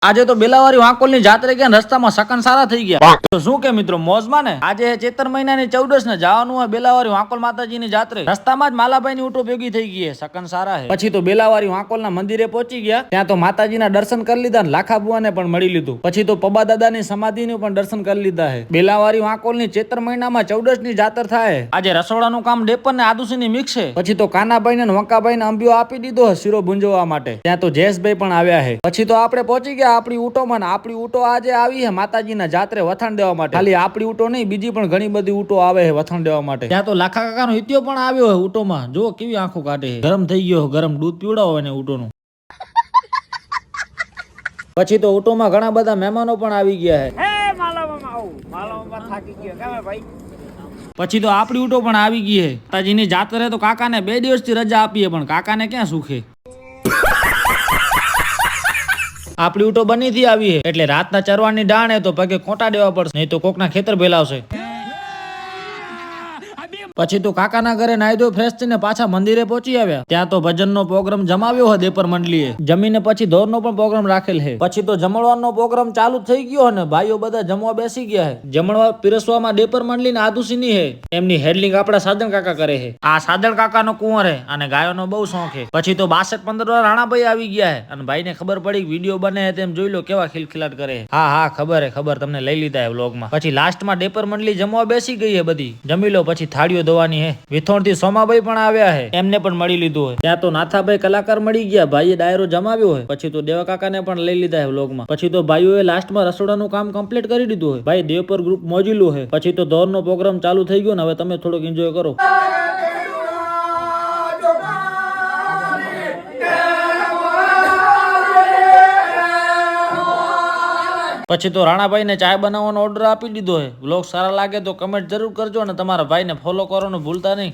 આજે તો બેલાવારી વાંકોલ ની જાત્રે ગયા રસ્તામાં સકન સારા થઈ ગયા. તો શું કે મિત્રો મોજમાં ને આજે ચેતર મહિનાની 14 ને જવાનું હોય બેલાવારી વાંકોલ માતાજીની જાત્રે. રસ્તામાં જ માલાભાઈ ની ઊંટો ભેગી થઈ ગઈ સકન સારા હે. પછી તો બેલાવારી વાંકોલ ના મંદિરે પહોંચી ગયા. ત્યાં તો માતાજીના દર્શન કરી લીધા ને લાખા બુઆને પણ મળી લીધું. પછી તો પબા દાદાની સમાધિનું પણ દર્શન કરી લીધા હે. બેલાવારી વાંકોલ ની ચેતર મહિનામાં 14 ની જાત્રા થાય. આજે રસોડાનું કામ ડેપર ને આદુસી ની મિક્સ છે. પછી તો કાનાભાઈ ને વંકાભાઈ ને અંબિયો આપી દીધો શીરો ભુંજવા માટે. ત્યાં તો જયેશભાઈ પણ આવ્યા હે. પછી તો આપણે પહોંચી ગયા આપણી ઊંટોમાં. આપણી ઊંટો આજે આવી હે માતાજીના જાત્રે વથાણ દેવા માટે. ખાલી આપણી ઊંટો નહીં બીજી પણ ઘણી બધી ઊંટો આવે છે વથાણ દેવા માટે. ત્યાં તો લાખા કાકાનો હિત્યો પણ આવ્યો હે ઊંટોમાં. જો કેવી આંખો કાઢે. ગરમ થઈ ગયો ગરમ દૂધ પીવડાવો એને ઊંટોનું. પછી તો ઊંટોમાં ઘણા બધા મહેમાનો પણ આવી ગયા હે. પછી તો આપણી ઊંટો પણ આવી ગઈ હે. માતાજીની જાત્રે તો કાકાને 2 દિવસથી રજા આપીએ પણ કાકાને ક્યાં સુખે. આપણી ઊંટો બની થી આવી હે એટલે રાતના ચરવાની ડાણે તો પગે ખોટા દેવા પડશે નહીં તો કોકના ખેતર ભેલાવશે. પછી તો કાકાના ઘરે નાઈ ધોઈ ફ્રેશ થઈને પાછા મંદિરે પહોંચી આવ્યા. ત્યાં તો ભજનનો પ્રોગ્રામ જમાવ્યો હોય દેપર મંડળીએ. જમીને પછી દોરનો પણ પ્રોગ્રામ રાખેલ છે. પછી તો જમણવારનો પ્રોગ્રામ ચાલુ થઈ ગયો અને ભાઈઓ બધા જમવા બેસી ગયા છે. જમણવાર પીરસવામાં દેપર મંડળી ને આદુસીની હે. એમની હેડલિંગ આપડા સાદણ કાકા કરે છે. આ સાદણ કાકાનો કુંવર હે અને ગાયોનો બહુ શોખ છે. પછી તો 62-15 રાણાભાઈ આવી ગયા છે અને ભાઈને ખબર પડી વિડીયો બને છે તેમ જોઈ લો કેવા ખિલખિલાટ કરે છે. હા ખબર હે ખબર તમને લઈ લીધા હે વ્લોગમાં. પછી લાસ્ટમાં દેપર મંડળી જમવા બેસી ગઈ હે બધી. જમી લો પછી થાળીઓ ધોવાની હે. વિથોણ થી સોમાભાઈ પણ આવ્યા હે. એમને પણ મળી લીધું હોય. ત્યાં તો નાથાભાઈ કલાકાર મળી ગયા. ભાઈએ ડાયરો જમાવ્યો હોય. પછી તો દેવા કાકાને પણ લઈ લીધા હે વ્લોગમાં. પછી તો ભાઈઓએ લાસ્ટમાં રસોડાનું કામ કમ્પ્લીટ કરી દીધું હોય. ભાઈ દેવપર ગ્રુપ મોજેલું હે. પછી તો દોરનો પ્રોગ્રામ ચાલુ થઈ ગયો ને હવે તમે થોડોક એન્જોય કરો. પછી તો રાણાભાઈ ને ચાય બનાવવાનો ઓર્ડર આપી દીધો હે. વ્લોગ સારા લાગે તો કમેન્ટ જરૂર કરજો અને તમારા ભાઈને ફોલો કરવાનું ભૂલતા નહીં.